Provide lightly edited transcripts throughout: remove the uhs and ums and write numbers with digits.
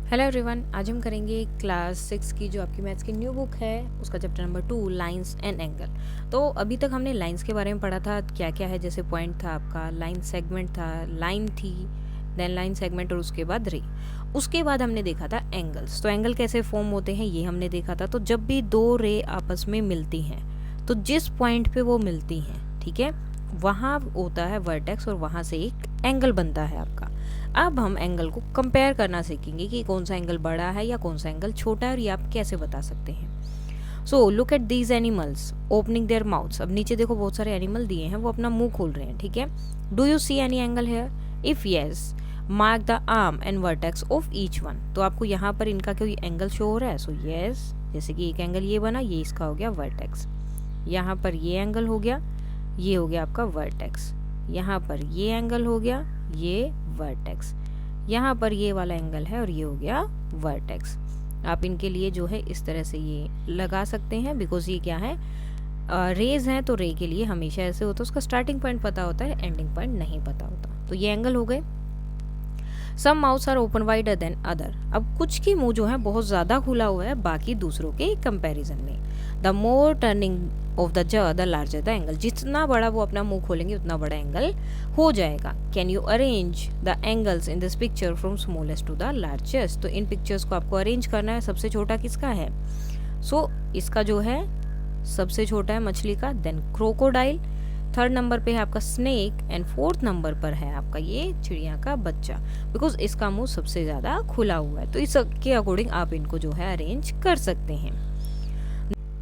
Hello everyone, आज हम करेंगे क्लास 6 की जो आपकी मैथ्स की न्यू बुक है उसका chapter number 2 lines and angle. तो अभी तक हमने लाइंस के बारे में पढ़ा था, क्या क्या है। जैसे पॉइंट था आपका, लाइन सेगमेंट था, लाइन थी, देन लाइन सेगमेंट और उसके बाद रे। उसके बाद हमने देखा था एंगल्स। तो एंगल कैसे फॉर्म होते हैं ये हमने देखा था। तो जब भी दो रे आपस में मिलती हैं तो जिस पॉइंट पे वो मिलती हैं, ठीक है, वहाँ होता है वर्टेक्स और वहाँ से एक एंगल बनता है आपका। अब हम एंगल को कंपेयर करना सीखेंगे कि कौन सा एंगल बड़ा है या कौन सा एंगल छोटा है और ये आप कैसे बता सकते हैं। So look at these animals opening there mouths. अब नीचे देखो बहुत सारे एनिमल दिए हैं, वो अपना मुंह खोल रहे हैं, ठीक है। Do you see any angle hair? If yes, mark the arm and vertex of each one. तो आपको यहाँ पर इनका कोई एंगल शो हो रहा है। सो येस, जैसे कि एक एंगल ये बना, ये इसका हो गया वर्टेक्स। यहाँ पर ये एंगल हो गया, ये हो गया आपका वर्टेक्स। यहाँ पर ये एंगल हो गया, ये वर्टेक्स। यहाँ पर ये वाला एंगल है और ये हो गया वर्टेक्स। आप इनके लिए जो है इस तरह से ये लगा सकते हैं, बिकॉज ये क्या है, रेज हैं, तो रे के लिए हमेशा ऐसे होता है, उसका स्टार्टिंग पॉइंट पता होता है, एंडिंग पॉइंट नहीं पता होता। तो ये एंगल हो गए। Some mouths are open wider than other. अब कुछ की मुंह जो है बहुत ज़्यादा खुला हुआ है बाकी दूसरों के कंपैरिजन में। The more turning of the jaw the larger the angle. जितना बड़ा वो अपना मुंह खोलेंगे उतना बड़ा एंगल हो जाएगा। Can you arrange the angles in this picture from smallest to the largest. तो इन पिक्चर्स को आपको अरेंज करना है। सबसे छोटा किसका है? सो इसका जो है सबसे छोटा है मछली का, देन क्रोकोडाइल, थर्ड नंबर पे है आपका स्नेक, एंड फोर्थ नंबर पर है आपका ये चिड़िया का बच्चा, बिकॉज इसका मुंह सबसे ज़्यादा खुला हुआ है। तो इसके अकॉर्डिंग आप इनको जो है अरेंज कर सकते हैं।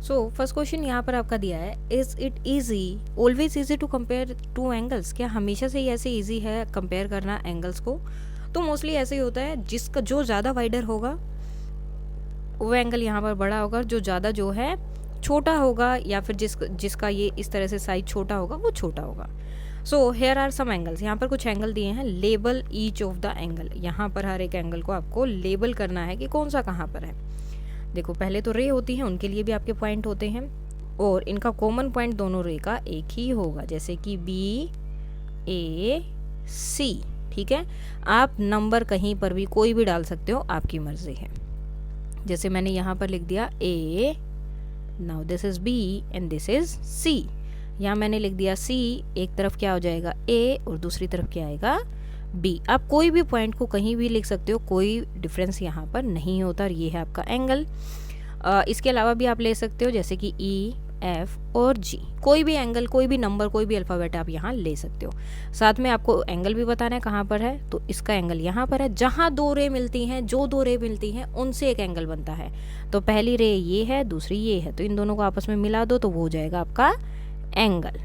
सो फर्स्ट क्वेश्चन यहाँ पर आपका दिया है, is it easy always easy to compare two angles. क्या हमेशा से ही ऐसे ईजी है कंपेयर करना एंगल्स को? तो मोस्टली ऐसे ही होता है, जिसका जो ज़्यादा वाइडर होगा वो एंगल यहाँ पर बड़ा होगा, जो ज़्यादा जो है छोटा होगा, या फिर जिसका ये इस तरह से साइज छोटा होगा वो छोटा होगा। So here are some angles. यहाँ पर कुछ एंगल दिए हैं। Label each of the angle. यहाँ पर हर एक एंगल को आपको लेबल करना है कि कौन सा कहाँ पर है। देखो पहले तो रे होती है, उनके लिए भी आपके पॉइंट होते हैं और इनका कॉमन पॉइंट दोनों रे का एक ही होगा, जैसे कि B A C, ठीक है। आप नंबर कहीं पर भी कोई भी डाल सकते हो, आपकी मर्जी है। जैसे मैंने यहाँ पर लिख दिया A, now this is B and this is C। यहाँ मैंने लिख दिया C, एक तरफ क्या हो जाएगा A और दूसरी तरफ क्या आएगा B। आप कोई भी पॉइंट को कहीं भी लिख सकते हो, कोई डिफरेंस यहाँ पर नहीं होता। और ये है आपका एंगल। इसके अलावा भी आप ले सकते हो, जैसे कि E, F और G। कोई भी एंगल, कोई भी नंबर, कोई भी अल्फ़ाबेट आप यहाँ ले सकते हो। साथ में आपको एंगल भी बताना है कहाँ पर है। तो इसका एंगल यहाँ पर है। जहाँ दो रे मिलती हैं, जो दो रे मिलती हैं उनसे एक एंगल बनता है। तो पहली रे ये है, दूसरी ये है, तो इन दोनों को आपस में मिला दो तो वो हो जाएगा आपका एंगल।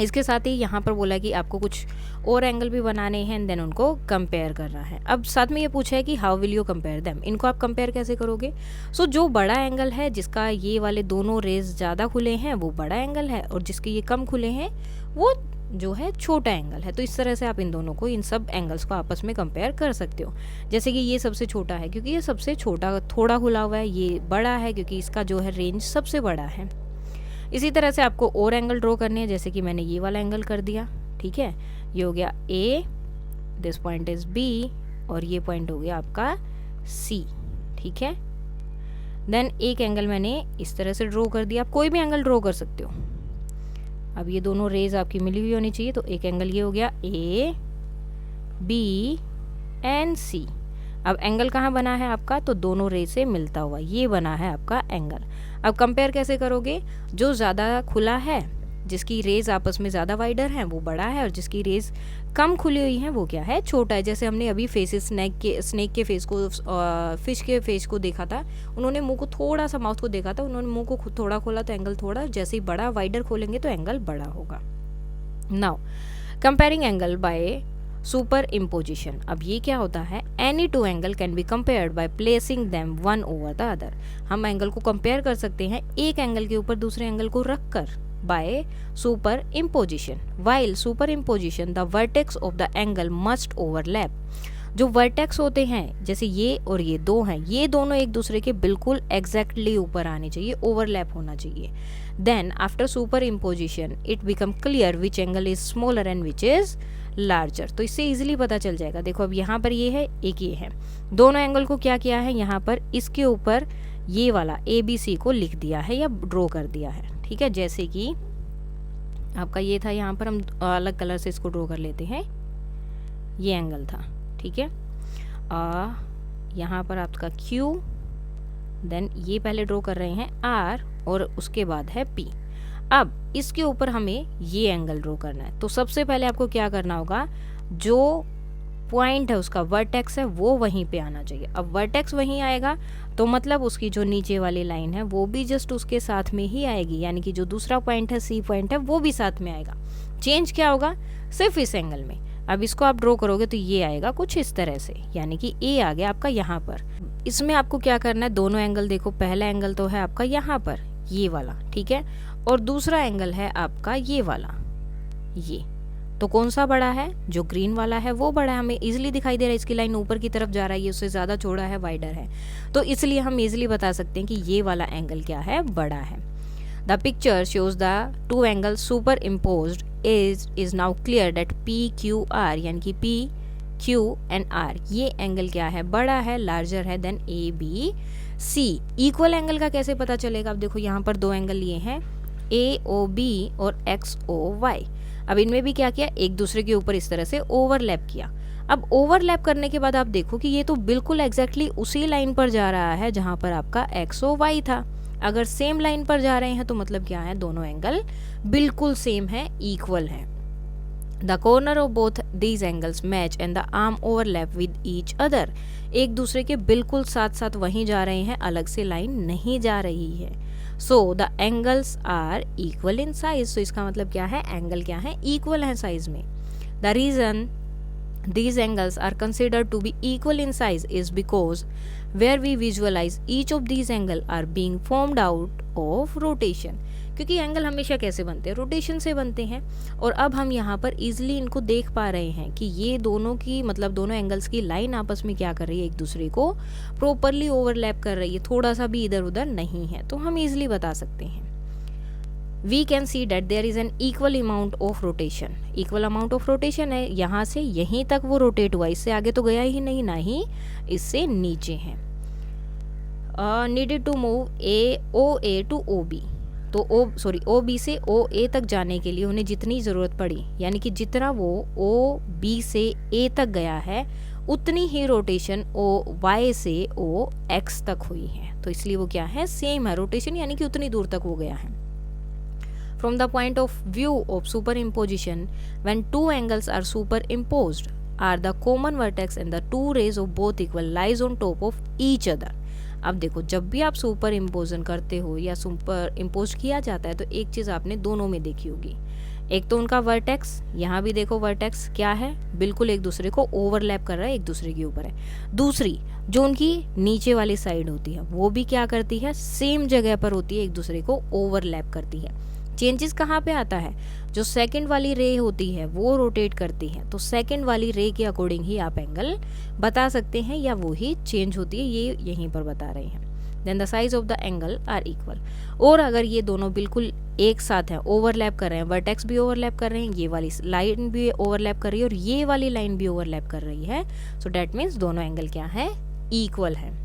इसके साथ ही यहाँ पर बोला कि आपको कुछ और एंगल भी बनाने हैं एंड देन उनको कंपेयर करना है। अब साथ में ये पूछा है कि how will you compare them. इनको आप कंपेयर कैसे करोगे? सो जो बड़ा एंगल है, जिसका ये वाले दोनों रेज ज़्यादा खुले हैं वो बड़ा एंगल है, और जिसके ये कम खुले हैं वो जो है छोटा एंगल है। तो इस तरह से आप इन दोनों को, इन सब एंगल्स को आपस में कंपेयर कर सकते हो। जैसे कि ये सबसे छोटा है क्योंकि ये सबसे छोटा, थोड़ा खुला हुआ है। ये बड़ा है क्योंकि इसका जो है रेंज सबसे बड़ा है। इसी तरह से आपको और एंगल ड्रॉ करने हैं, जैसे कि मैंने ये वाला एंगल कर दिया, ठीक है। ये हो गया A, this point is B, और ये पॉइंट हो गया आपका C, ठीक है। देन एक एंगल मैंने इस तरह से ड्रॉ कर दिया। आप कोई भी एंगल ड्रॉ कर सकते हो। अब ये दोनों रेज आपकी मिली हुई होनी चाहिए। तो एक एंगल ये हो गया A, B एंड C। अब एंगल कहाँ बना है आपका? तो दोनों रे से मिलता हुआ ये बना है आपका एंगल। अब कंपेयर कैसे करोगे? जो ज़्यादा खुला है, जिसकी रेज आपस में ज़्यादा वाइडर हैं वो बड़ा है, और जिसकी रेज कम खुली हुई हैं वो क्या है? छोटा है। जैसे हमने अभी फेसेस, स्नेक के फेस को, फिश के फेस को देखा था। उन्होंने मुंह को थोड़ा सा, माउथ को देखा था, उन्होंने मुंह को थोड़ा खोला तो एंगल थोड़ा, जैसे ही बड़ा वाइडर खोलेंगे तो एंगल बड़ा होगा। Now comparing angle by super imposition. अब ये क्या होता है? Any two angle can be compared by placing them one over the other. हम एंगल को कंपेयर कर सकते हैं एक एंगल के ऊपर दूसरे एंगल को रखकर, by super imposition. While super imposition the vertex of the angle must overlap. जो वर्टेक्स होते हैं, जैसे ये और ये दो हैं, ये दोनों एक दूसरे के बिल्कुल एग्जैक्टली ऊपर आने चाहिए, ओवरलैप होना चाहिए। Then after superimposition it become clear which angle is smaller and which is larger. तो इससे इजीली पता चल जाएगा। देखो अब यहाँ पर ये है, एक ये है, दोनों एंगल को क्या किया है, यहाँ पर इसके ऊपर ये वाला ABC को लिख दिया है या ड्रॉ कर दिया है, ठीक है। जैसे कि आपका ये था, यहाँ पर हम अलग कलर से इसको ड्रॉ कर लेते हैं, ये एंगल था, ठीक है। यहाँ पर आपका Q, देन ये पहले ड्रॉ कर रहे हैं R और उसके बाद है P। अब इसके ऊपर हमें ये एंगल ड्रॉ करना है। तो सबसे पहले आपको क्या करना होगा, जो पॉइंट है उसका वर्टेक्स है वो वहीं पे आना चाहिए। अब वर्टेक्स वहीं आएगा तो मतलब उसकी जो नीचे वाली लाइन है वो भी जस्ट उसके साथ में ही आएगी, यानी कि जो दूसरा पॉइंट है C पॉइंट है वो भी साथ में आएगा। चेंज क्या होगा, सिर्फ इस एंगल में। अब इसको आप ड्रॉ करोगे तो ये आएगा कुछ इस तरह से, यानी कि A आ गया आपका यहाँ पर। इसमें आपको क्या करना है, दोनों एंगल देखो, पहला एंगल तो है आपका यहाँ पर ये वाला, ठीक है, और दूसरा एंगल है आपका ये वाला, ये। तो कौन सा बड़ा है, जो ग्रीन वाला है वो बड़ा है, हमें इजीली दिखाई दे रहा है, इसकी लाइन ऊपर की तरफ जा रहा है, ये उससे ज़्यादा चौड़ा है, वाइडर है, तो इसलिए हम इजीली बता सकते हैं कि ये वाला एंगल क्या है, बड़ा है। The picture shows the two angle super imposed is now clear that PQR यानी कि PQ एंड R ये एंगल क्या है, बड़ा है, लार्जर है देन ABC। इक्वल एंगल का कैसे पता चलेगा, अब देखो यहाँ पर दो एंगल लिए हैं AOB और XOY। अब इनमें भी क्या किया, एक दूसरे के ऊपर इस तरह से ओवरलैप किया। अब ओवरलैप करने के बाद आप देखो कि ये तो बिल्कुल एग्जैक्टली उसी लाइन पर जा रहा है जहाँ पर आपका XOY था। अगर सेम लाइन पर जा रहे हैं तो मतलब क्या है, दोनों एंगल बिल्कुल सेम है, इक्वल है। The corner of both these angles match and the arm overlap with each other. एक दूसरे के बिल्कुल साथ साथ वहीं जा रहे हैं, अलग से लाइन नहीं जा रही है। So the angles are equal in size. तो इसका मतलब क्या है, एंगल क्या है, इक्वल है साइज में। The reason these angles are considered to be equal in size is because where we visualize each of these angle are being formed out of rotation। क्योंकि एंगल हमेशा कैसे बनते हैं, रोटेशन से बनते हैं। और अब हम यहाँ पर इजीली इनको देख पा रहे हैं कि ये दोनों की मतलब दोनों एंगल्स की लाइन आपस में क्या कर रही है, एक दूसरे को प्रॉपरली ओवरलैप कर रही है, थोड़ा सा भी इधर उधर नहीं है। तो हम इजीली बता सकते हैं। We can see that there is an equal amount of rotation। Equal amount of rotation है, यहाँ से यहीं तक वो रोटेट हुआ, इससे आगे तो गया ही नहीं, ना ही इससे नीचे है। Needed to move OA to OB। तो OB से OA तक जाने के लिए उन्हें जितनी ज़रूरत पड़ी, यानी कि जितना वो OB से A तक गया है उतनी ही रोटेशन OY से OX तक हुई है। तो इसलिए वो क्या है, सेम है रोटेशन, यानी कि उतनी दूर तक वो गया है। From the point of view of superimposition, when two angles are superimposed, are the common vertex and the two rays of both equal lies on top of each other। अब देखो, जब भी आप सुपर इम्पोजन करते हो या सुपर इम्पोज किया जाता है तो एक चीज़ आपने दोनों में देखी होगी, एक तो उनका वर्टेक्स, यहाँ भी देखो वर्टेक्स क्या है, बिल्कुल एक दूसरे को ओवरलैप कर रहा है, एक दूसरे के ऊपर है। दूसरी जो उनकी नीचे वाली साइड होती है वो भी क्या करती है, सेम जगह पर होती है, एक दूसरे को ओवरलैप करती है। चेंजेस कहाँ पे आता है, जो सेकंड वाली रे होती है वो रोटेट करती है, तो सेकंड वाली रे के अकॉर्डिंग ही आप एंगल बता सकते हैं, या वो ही चेंज होती है, ये यहीं पर बता रहे हैं। Then the size of the angle are equal. और अगर ये दोनों बिल्कुल एक साथ हैं, ओवरलैप कर रहे हैं, वर्टेक्स भी ओवरलैप कर रहे हैं, ये वाली लाइन भी ओवरलैप कर रही है और ये वाली लाइन भी ओवरलैप कर रही है, सो डैट मीन्स दोनों एंगल क्या है, इक्वल है।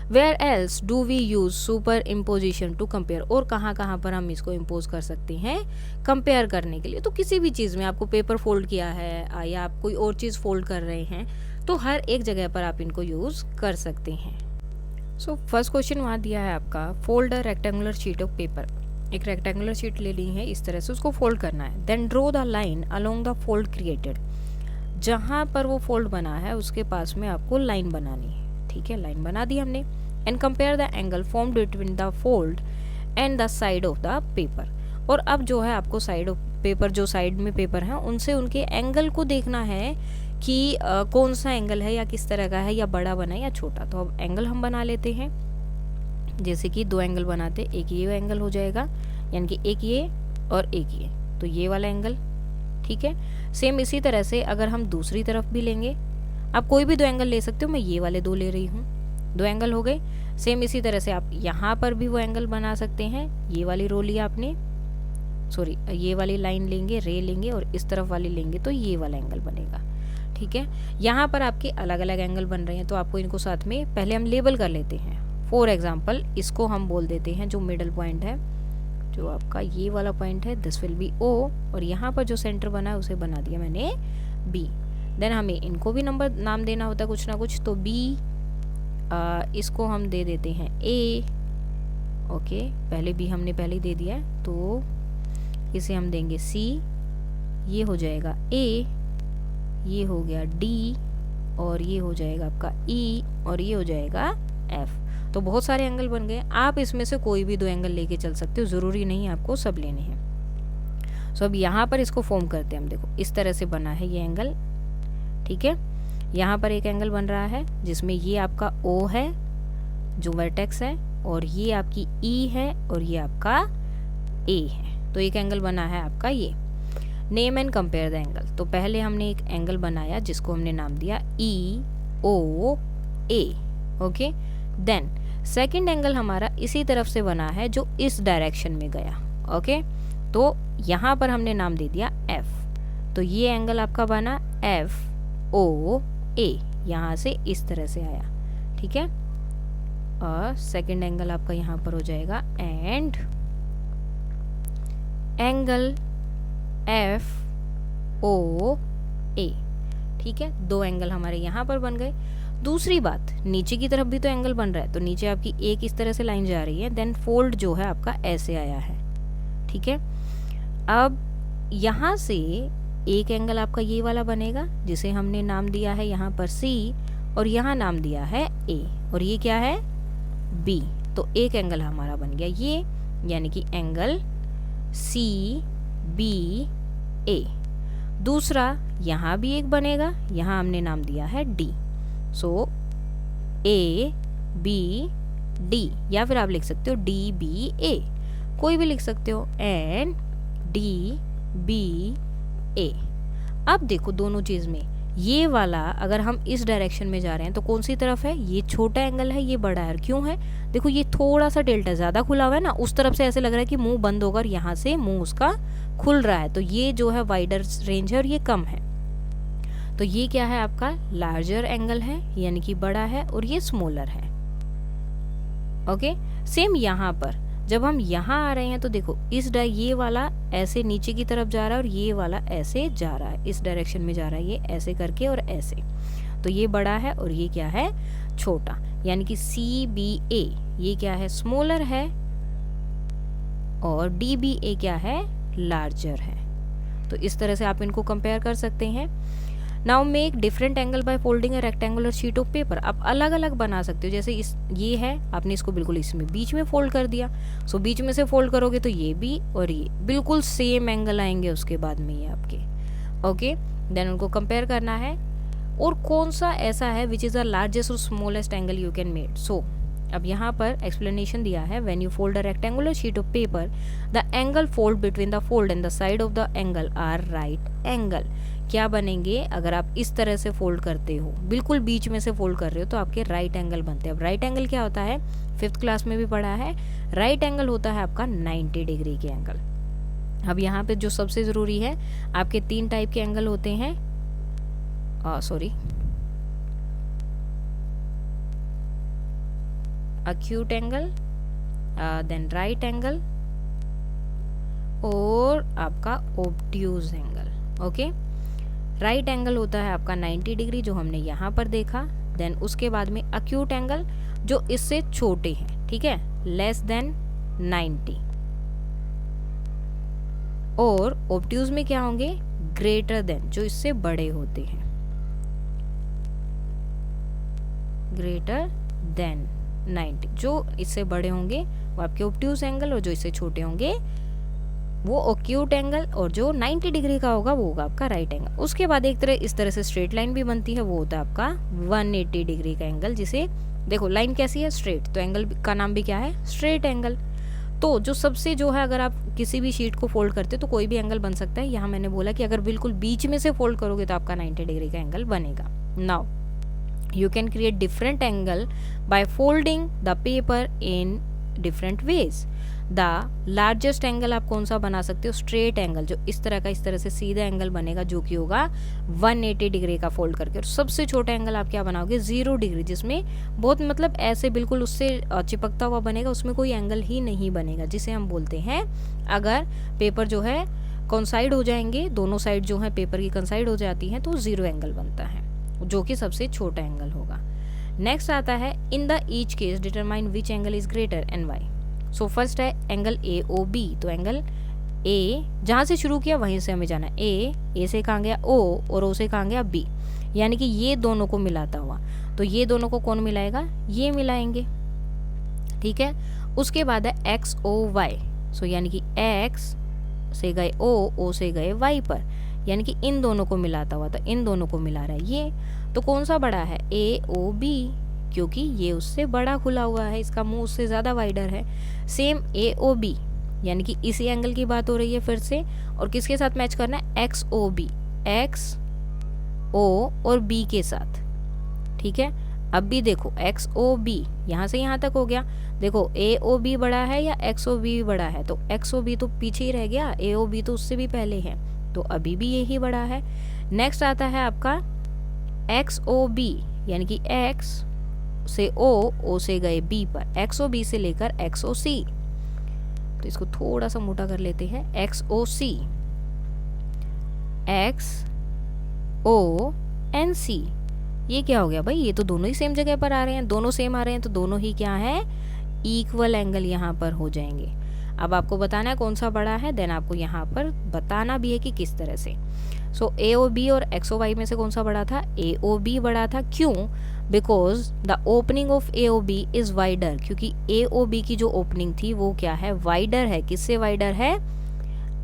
Where else do we use superimposition to compare? और कहाँ कहाँ पर हम इसको इम्पोज कर सकते हैं कंपेयर करने के लिए। तो किसी भी चीज़ में, आपको पेपर फोल्ड किया है या आप कोई और चीज़ फोल्ड कर रहे हैं, तो हर एक जगह पर आप इनको यूज़ कर सकते हैं। सो फर्स्ट क्वेश्चन वहाँ दिया है आपका, fold a rectangular sheet of paper. एक रेक्टेंगुलर शीट ले ली है, इस तरह से उसको फोल्ड करना है। Then draw the line along the fold created. जहाँ पर वो फोल्ड बना है उसके पास में आपको लाइन बनानी है, ठीक है, लाइन बना दी हमने। And compare the angle formed between the fold and the side of the paper. और अब जो है आपको साइड ऑफ पेपर, जो साइड में पेपर है उनसे उनके एंगल को देखना है कि कौन सा एंगल है या किस तरह का है, या बड़ा बना है या छोटा। तो अब एंगल हम बना लेते हैं, जैसे कि दो एंगल बनाते, एक ये एंगल हो जाएगा, यानी कि एक ये और एक ये, तो ये वाला एंगल, ठीक है। सेम इसी तरह से अगर हम दूसरी तरफ भी लेंगे, आप कोई भी दो एंगल ले सकते हो, मैं ये वाले दो ले रही हूँ, दो एंगल हो गए। सेम इसी तरह से आप यहाँ पर भी वो एंगल बना सकते हैं। ये वाली रो लिया आपने, सॉरी ये वाली लाइन लेंगे, रे लेंगे और इस तरफ वाली लेंगे तो ये वाला एंगल बनेगा। ठीक है, यहाँ पर आपके अलग अलग एंगल बन रहे हैं तो आपको इनको साथ में पहले हम लेबल कर लेते हैं। फॉर एग्जाम्पल इसको हम बोल देते हैं जो मिडल पॉइंट है, जो आपका ये वाला पॉइंट है, दिस विल बी ओ, और यहाँ पर जो सेंटर बना है उसे बना दिया मैंने बी। देन हमें इनको भी नंबर नाम देना होता है कुछ ना कुछ, तो बी इसको हम दे देते हैं ए। ओके, पहले बी हमने पहले ही दे दिया है तो इसे हम देंगे सी, ये हो जाएगा ए, ये हो गया डी, और ये हो जाएगा आपका ई, और ये हो जाएगा एफ। तो बहुत सारे एंगल बन गए। आप इसमें से कोई भी दो एंगल लेके चल सकते हो, ज़रूरी नहीं आपको सब लेने हैं। सो अब यहाँ पर इसको फॉर्म करते हैं हम। देखो इस तरह से बना है ये एंगल। ठीक है, यहाँ पर एक एंगल बन रहा है जिसमें ये आपका ओ है जो वर्टेक्स है, और ये आपकी ई है, और ये आपका ए है। तो एक एंगल बना है आपका ये। Name and compare the angle. तो पहले हमने एक एंगल बनाया जिसको हमने नाम दिया ई ओ ए। ओके, देन सेकंड एंगल हमारा इसी तरफ से बना है जो इस डायरेक्शन में गया। ओके, तो यहाँ पर हमने नाम दे दिया एफ। तो ये एंगल आपका बना एफ ओ ए, यहाँ से इस तरह से आया। ठीक है, और सेकंड एंगल आपका यहाँ पर हो जाएगा एंड एंगल एफ ओ ए। ठीक है, दो एंगल हमारे यहाँ पर बन गए। दूसरी बात, नीचे की तरफ भी तो एंगल बन रहा है, तो नीचे आपकी एक इस तरह से लाइन जा रही है, देन फोल्ड जो है आपका ऐसे आया है। ठीक है, अब यहाँ से एक एंगल आपका ये वाला बनेगा जिसे हमने नाम दिया है यहाँ पर सी, और यहाँ नाम दिया है ए, और ये क्या है बी। तो एक एंगल हमारा बन गया ये, यानी कि एंगल सी बी ए। दूसरा यहाँ भी एक बनेगा, यहाँ हमने नाम दिया है D. So A B D, या फिर आप लिख सकते हो डी बी ए, कोई भी लिख सकते हो, एंड डी बी ए। अब देखो दोनों चीज़ में ये वाला अगर हम इस डायरेक्शन में जा रहे हैं तो कौन सी तरफ है, ये छोटा एंगल है, ये बड़ा है। क्यों है, देखो ये थोड़ा सा डेल्टा ज़्यादा खुला हुआ है ना, उस तरफ से ऐसे लग रहा है कि मुंह बंद होगा और यहाँ से मुंह उसका खुल रहा है, तो ये जो है वाइडर रेंज है और ये कम है। तो ये क्या है आपका लार्जर एंगल है, यानी कि बड़ा है, और ये स्मॉलर है। ओके, सेम यहाँ पर जब हम यहाँ आ रहे हैं तो देखो ये वाला ऐसे नीचे की तरफ जा रहा है और ये वाला ऐसे जा रहा है, इस डायरेक्शन में जा रहा है, ये ऐसे करके और ऐसे। तो ये बड़ा है और ये क्या है छोटा, यानी कि सी बी ए ये क्या है स्मॉलर है, और डी बी ए क्या है लार्जर है। तो इस तरह से आप इनको कंपेयर कर सकते हैं। Now make different angle by folding a rectangular sheet of paper. आप अलग अलग बना सकते हो, जैसे ये है, आपने इसको बिल्कुल इसमें बीच में फोल्ड कर दिया, सो बीच में से फोल्ड करोगे तो ये भी और ये बिल्कुल सेम एंगल आएंगे उसके बाद में ये आपके। ओके, देन उनको कंपेयर करना है, और कौन सा ऐसा है विच इज़ द लार्जेस्ट और smallest angle you can made. So अब यहाँ पर एक्सप्लेनेशन दिया है, when you fold a rectangular sheet of paper the angle fold between the fold and the side of the angle are right angle. क्या बनेंगे, अगर आप इस तरह से फोल्ड करते हो, बिल्कुल बीच में से फोल्ड कर रहे हो, तो आपके राइट एंगल बनते हैं। अब राइट एंगल क्या होता है, 5th क्लास में भी पढ़ा है, राइट एंगल होता है आपका 90 डिग्री के एंगल। अब यहाँ पे जो सबसे ज़रूरी है, आपके 3 टाइप के एंगल होते हैं, acute angle, then right angle, और आपका obtuse angle. Okay, right angle होता है आपका 90 डिग्री जो हमने यहाँ पर देखा, देन उसके बाद में acute एंगल जो इससे छोटे हैं, ठीक है, लेस देन 90, और obtuse में क्या होंगे ग्रेटर देन, जो इससे बड़े होते हैं, ग्रेटर देन 90, जो इससे बड़े होंगे वो आपके obtuse एंगल, और जो इससे छोटे होंगे वो acute एंगल, और जो 90 डिग्री का होगा वो होगा आपका राइट एंगल। उसके बाद एक तरह इस तरह से स्ट्रेट लाइन भी बनती है, वो होता है आपका 180 डिग्री का एंगल, जिसे देखो लाइन कैसी है स्ट्रेट, तो एंगल का नाम भी क्या है स्ट्रेट एंगल। तो जो सबसे जो है, अगर आप किसी भी शीट को फोल्ड करते हो तो कोई भी एंगल बन सकता है। यहाँ मैंने बोला कि अगर बिल्कुल बीच में से फोल्ड करोगे तो आपका 90 डिग्री का एंगल बनेगा। Now You can create different angle by folding the paper in different ways. The largest angle आप कौन सा बना सकते हो? स्ट्रेट एंगल, जो इस तरह से सीधा एंगल बनेगा, जो कि होगा 180 डिग्री का फोल्ड करके। और सबसे छोटा एंगल आप क्या बनाओगे? 0 डिग्री, जिसमें बहुत मतलब ऐसे बिल्कुल उससे चिपकता हुआ बनेगा, उसमें कोई एंगल ही नहीं बनेगा, जिसे हम बोलते हैं, अगर पेपर जो है कंसाइड हो जाएंगे, दोनों साइड जो है पेपर की कंसाइड हो जाती हैं, तो 0 एंगल बनता है, जो कि सबसे छोटा एंगल होगा। नेक्स्ट आता है in the each case determine which angle is greater and Y. So first है एंगल ए ओ बी। तो एंगल ए जहाँ से शुरू किया वहीं से हमें जाना है। ए से कहाँ गया? ओ, और ओ से कहाँ गया? बी, यानी कि ये दोनों को मिलाता हुआ। तो ये दोनों को कौन मिलाएगा? ये मिलाएंगे, ठीक है। उसके बाद है एक्स ओ वाई। सो यानी कि एक्स से गए ओ से गए वाई पर, यानी कि इन दोनों को मिलाता हुआ, तो इन दोनों को मिला रहा है ये। तो कौन सा बड़ा है? ए ओ बी, क्योंकि ये उससे बड़ा खुला हुआ है, इसका मुंह उससे ज़्यादा वाइडर है। सेम ए ओ बी, यानी कि इसी एंगल की बात हो रही है फिर से, और किसके साथ मैच करना है? एक्स ओ बी, एक्स ओ और बी के साथ, ठीक है। अब भी देखो एक्स ओ बी यहाँ से यहाँ तक हो गया। देखो ए ओ बी बड़ा है या एक्स ओ बी बड़ा है? तो एक्स ओ बी तो पीछे ही रह गया, ए ओ बी तो उससे भी पहले है, तो अभी भी यही बड़ा है। नेक्स्ट आता है आपका एक्स ओ बी, यानी कि एक्स से ओ से गए बी पर, एक्स ओ बी से लेकर एक्स ओ सी। तो इसको थोड़ा सा मोटा कर लेते हैं, एक्स ओ सी, एक्स ओ एन सी। ये क्या हो गया भाई? ये तो दोनों ही सेम जगह पर आ रहे हैं, दोनों सेम आ रहे हैं, तो दोनों ही क्या है? इक्वल एंगल यहाँ पर हो जाएंगे। अब आपको बताना है कौन सा बड़ा है, देन आपको यहाँ पर बताना भी है कि किस तरह से। सो ए ओ बी और एक्स ओ वाई में से कौन सा बड़ा था? ए ओ बी बड़ा था। क्यों? Because the opening of A O B is wider, क्योंकि ए ओ बी की जो ओपनिंग थी वो क्या है? वाइडर है। किससे वाइडर है?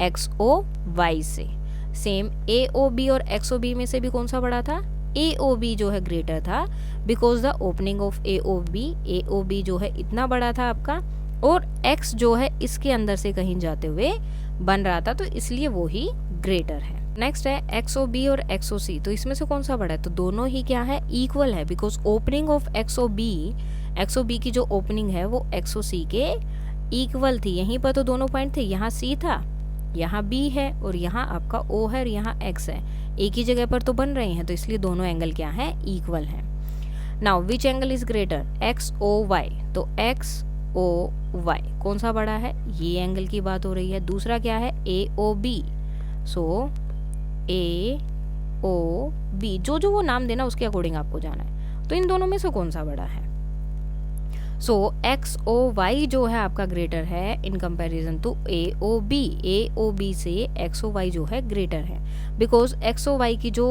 एक्स ओ वाई से। सेम ए ओ बी और एक्स ओ बी में से भी कौन सा बड़ा था? ए ओ बी जो है ग्रेटर था, because the opening of A O B जो है इतना बड़ा था आपका, और x जो है इसके अंदर से कहीं जाते हुए बन रहा था, तो इसलिए वो ही ग्रेटर है। नेक्स्ट है एक्स ओ बी और एक्स ओ सी। तो इसमें से कौन सा बड़ा है? तो दोनों ही क्या है? इक्वल है, because opening of X O B की जो ओपनिंग है वो एक्स ओ सी के इक्वल थी। यहीं पर तो दोनों पॉइंट थे, यहाँ सी था, यहाँ बी है, और यहाँ आपका ओ है, और यहाँ एक्स है, एक ही जगह पर तो बन रहे हैं, तो इसलिए दोनों एंगल क्या है? इक्वल है। Now which angle is greater? X O Y. तो एक्स ओ वाई कौन सा बड़ा है? ये एंगल की बात हो रही है। दूसरा क्या है? ए ओ बी। सो ए ओ बी, जो वो नाम देना उसके अकॉर्डिंग आपको जाना है। तो इन दोनों में से कौन सा बड़ा है? सो एक्स ओ वाई जो है आपका ग्रेटर है in comparison to A O B. A O B से एक्स ओ वाई जो है ग्रेटर है, बिकॉज एक्स ओ वाई की जो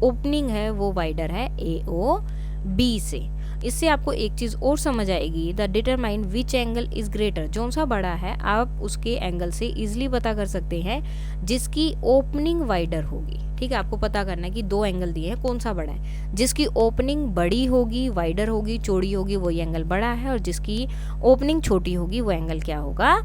ओपनिंग है वो वाइडर है ए ओ बी से। इससे आपको एक चीज और समझ आएगी, the determine which angle is greater. जो सा बड़ा है आप उसके एंगल से इजिली पता कर सकते हैं जिसकी ओपनिंग वाइडर होगी। ठीक है, आपको पता करना है कि दो एंगल दिए हैं, कौन सा बड़ा है। जिसकी ओपनिंग बड़ी होगी, वाइडर होगी, चौड़ी होगी, वो एंगल बड़ा है, और जिसकी ओपनिंग छोटी होगी वो एंगल क्या होगा?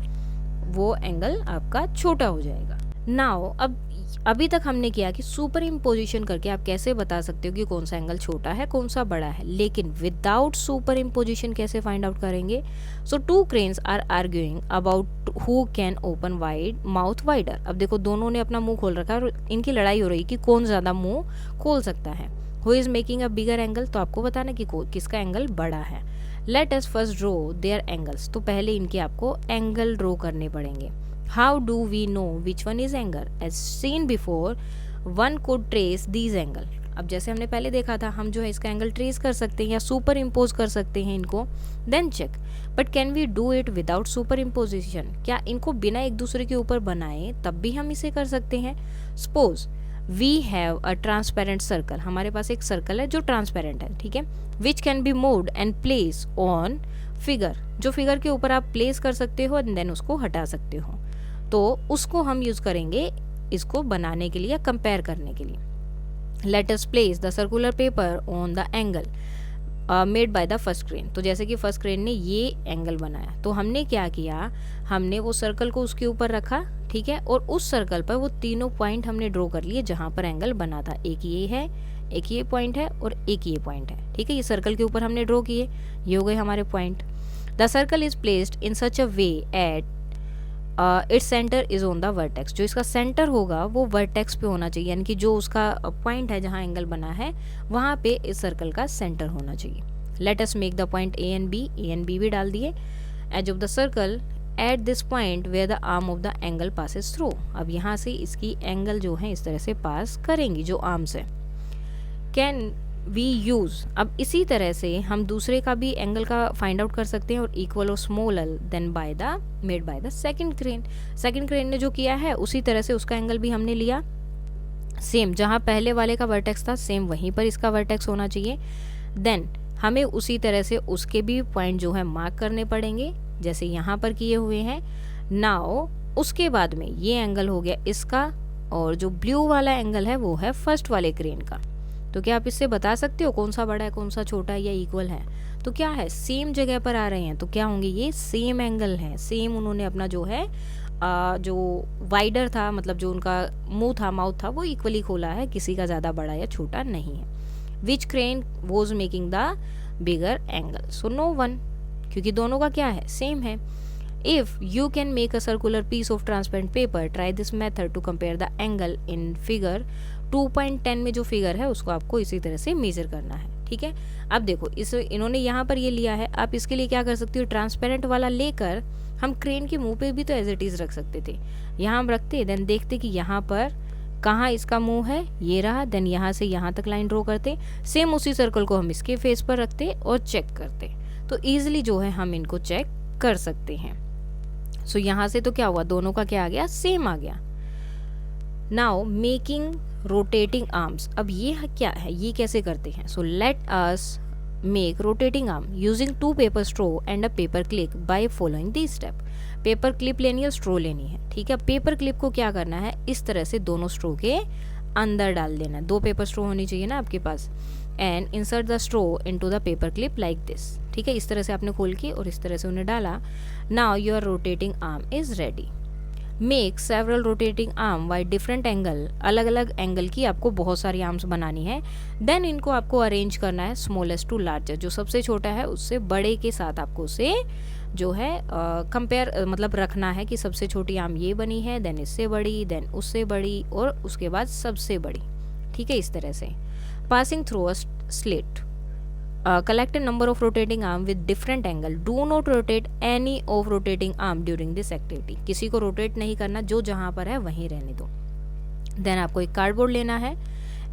वो एंगल आपका छोटा हो जाएगा। नाउ अब अभी तक हमने किया कि सुपर इम्पोजिशन करके आप कैसे बता सकते हो कि कौन सा एंगल छोटा है कौन सा बड़ा है, लेकिन विदाउट सुपर इम्पोजिशन कैसे फाइंड आउट करेंगे? So two cranes are arguing about who can open wide mouth wider. अब देखो दोनों ने अपना मुंह खोल रखा है और इनकी लड़ाई हो रही है कि कौन ज्यादा मुंह खोल सकता है। Who is making a bigger angle, तो आपको बताना कि किसका एंगल बड़ा है। Let us first draw their angles. तो पहले इनके आपको एंगल ड्रॉ करने पड़ेंगे। How do we know which one is angle? As seen before, one could trace these angle. अब जैसे हमने पहले देखा था, हम जो है इसका एंगल ट्रेस कर सकते हैं या सुपर इम्पोज कर सकते हैं इनको, then check. But can we do it without superimposition? क्या इनको बिना एक दूसरे के ऊपर बनाए तब भी हम इसे कर सकते हैं? Suppose we have a transparent circle. हमारे पास एक सर्कल है जो ट्रांसपेरेंट है, ठीक है, which can be moved and place on figure. जो फिगर के ऊपर आप प्लेस कर सकते हो एंड देन उसको हटा सकते हो, तो उसको हम यूज करेंगे इसको बनाने के लिए या कंपेयर करने के लिए। Let us place the circular paper on the angle made by the first crane. तो जैसे कि फर्स्ट क्रेन ने ये एंगल बनाया, तो हमने क्या किया, हमने वो सर्कल को उसके ऊपर रखा, ठीक है, और उस सर्कल पर वो तीनों पॉइंट हमने ड्रॉ कर लिए जहां पर एंगल बना था। एक ये है, एक ये पॉइंट है और एक ये पॉइंट है, ठीक है। ये सर्कल के ऊपर हमने ड्रॉ किए, ये हो गए हमारे point. The circle is placed in such a way at its centre is on the vertex. जो इसका सेंटर होगा वो वर्टेक्स पे होना चाहिए, यानी कि जो उसका पॉइंट है जहाँ एंगल बना है वहाँ पे इस सर्कल का सेंटर होना चाहिए। Let us make the point A and B भी डाल दिए। Edge of the circle at this point where the arm of the angle passes through. अब यहाँ से इसकी एंगल जो है इस तरह से पास करेंगी, जो आर्म्स है। कैन वी यूज़, अब इसी तरह से हम दूसरे का भी एंगल का फाइंड आउट कर सकते हैं, और इक्वल और smaller than by the made by the second crane. Second crane ने जो किया है उसी तरह से उसका एंगल भी हमने लिया, सेम जहाँ पहले वाले का वर्टेक्स था सेम वहीं पर इसका वर्टेक्स होना चाहिए। देन हमें उसी तरह से उसके भी पॉइंट जो है मार्क करने पड़ेंगे, जैसे यहाँ पर किए हुए हैं। नाउ उसके बाद में ये एंगल हो गया इसका, और जो ब्लू वाला एंगल है वो है फर्स्ट वाले क्रेन का। तो क्या आप इससे बता सकते हो कौन सा बड़ा है कौन सा छोटा है या इक्वल है? तो क्या है, सेम जगह पर आ रहे हैं, तो क्या होंगे, ये सेम एंगल है। सेम उन्होंने अपना जो है जो वाइडर था, मतलब जो उनका मुंह था, माउथ था, वो इक्वली खोला है, किसी का ज़्यादा बड़ा या छोटा नहीं है। Which crane was making the bigger angle? So no one, क्योंकि दोनों का क्या है, सेम है। If you can make a circular piece of transparent paper, try this method to compare the angle in figure 2.10 में जो फिगर है उसको आपको इसी तरह से मेजर करना है, ठीक है। अब देखो इन्होंने यहाँ पर ये लिया है, आप इसके लिए क्या कर सकते हो, ट्रांसपेरेंट वाला लेकर हम क्रेन के मुंह पे भी तो एज इट इज रख सकते थे। यहाँ हम रखते, देन देखते कि यहाँ पर कहाँ इसका मुंह है, ये रहा, देन यहाँ से यहाँ तक लाइन ड्रॉ करते, सेम उसी सर्कल को हम इसके फेस पर रखते और चेक करते, तो ईजिली जो है हम इनको चेक कर सकते हैं। सो यहाँ से तो क्या हुआ, दोनों का क्या आ गया, सेम आ गया। नाउ मेकिंग रोटेटिंग आर्म्स, अब ये क्या है, ये कैसे करते हैं? So let us make rotating arm using 2 paper straw and a paper clip by following the step. Paper clip लेनी है, स्ट्रो लेनी है, ठीक है। पेपर क्लिप को क्या करना है, इस तरह से दोनों स्ट्रो के अंदर डाल देना है। 2 पेपर स्ट्रो होनी चाहिए ना आपके पास, and insert the straw into the paper clip like this, ठीक है। इस तरह से आपने खोल के और इस तरह से उन्हें डाला। Now your rotating arm is ready. Make several rotating arm by different angle, अलग अलग एंगल की आपको बहुत सारी आर्म्स बनानी है। देन इनको आपको अरेंज करना है स्मॉलेस्ट टू लार्जेस्ट, जो सबसे छोटा है उससे बड़े के साथ आपको उसे जो है कंपेयर मतलब रखना है कि सबसे छोटी आर्म ये बनी है, देन इससे बड़ी, देन उससे बड़ी, और उसके बाद सबसे बड़ी, ठीक है, इस तरह से। Passing through a slit, collect a number of rotating arm with different angle. Do not rotate any of rotating arm during this activity. किसी को रोटेट नहीं करना, जो जहाँ पर है वहीं रहने दो। देन आपको एक कार्डबोर्ड लेना है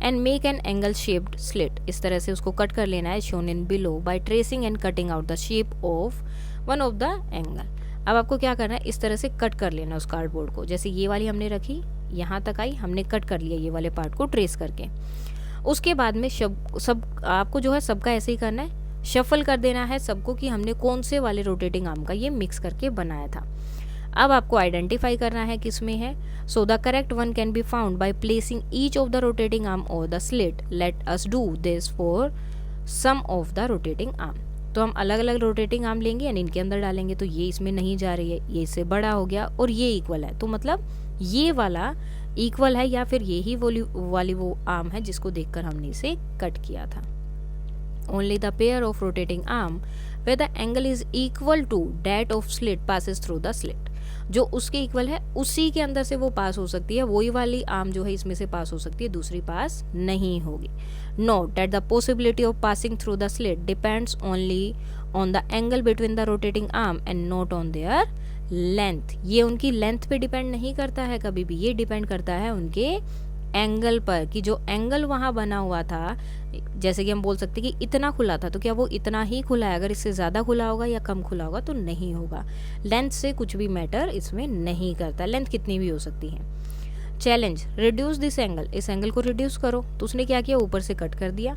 and make an angle shaped slit, इस तरह से उसको कट कर लेना है, shown in below by tracing and cutting out the shape of one of the angle. अब आपको क्या करना है, इस तरह से कट कर लेना उस कार्डबोर्ड को, जैसे ये वाली हमने रखी, यहाँ तक आई, हमने कट कर लिया ये वाले पार्ट को ट्रेस करके। उसके बाद में सब आपको जो है सबका ऐसे ही करना है, शफल कर देना है सबको कि हमने कौन से वाले रोटेटिंग आर्म का ये मिक्स करके बनाया था। अब आपको आइडेंटिफाई करना है किस में है। So the correct one can be found by placing each of the rotating arm और the slit. Let us do this for some of the rotating arm. तो हम अलग अलग रोटेटिंग आर्म लेंगे एंड इनके अंदर डालेंगे, तो ये इसमें नहीं जा रही है, ये इससे बड़ा हो गया और ये इक्वल है, तो मतलब ये वाला इक्वल है या फिर यही वाली वो आर्म है जिसको देखकर हमने इसे कट किया था। Only the pair of rotating arm where the angle is equal to that of slit passes through the slit, जो उसके इक्वल है उसी के अंदर से वो पास हो सकती है, वही वाली आर्म जो है इसमें से पास हो सकती है, दूसरी पास नहीं होगी। Note that the possibility of passing through the slit depends only on the angle between the rotating arm and not on their length. ये उनकी लेंथ पे डिपेंड नहीं करता है कभी भी, ये डिपेंड करता है उनके एंगल पर, कि जो एंगल वहाँ बना हुआ था, जैसे कि हम बोल सकते हैं कि इतना खुला था, तो क्या वो इतना ही खुला है, अगर इससे ज़्यादा खुला होगा या कम खुला होगा तो नहीं होगा। लेंथ से कुछ भी मैटर इसमें नहीं करता, लेंथ कितनी भी हो सकती है। चैलेंज, रिड्यूस दिस एंगल, इस एंगल को रिड्यूस करो। तो उसने क्या किया, ऊपर से कट कर दिया।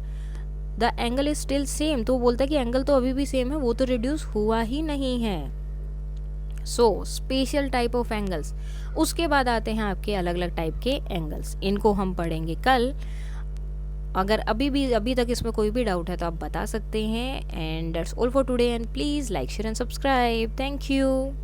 The angle is still same, तो वो बोलता है कि एंगल तो अभी भी सेम है, वो तो रिड्यूस हुआ ही नहीं है। So special type of angles, उसके बाद आते हैं आपके अलग अलग टाइप के एंगल्स, इनको हम पढ़ेंगे कल। अगर अभी तक इसमें कोई भी डाउट है तो आप बता सकते हैं। And that's all for today and please like share and subscribe. Thank you.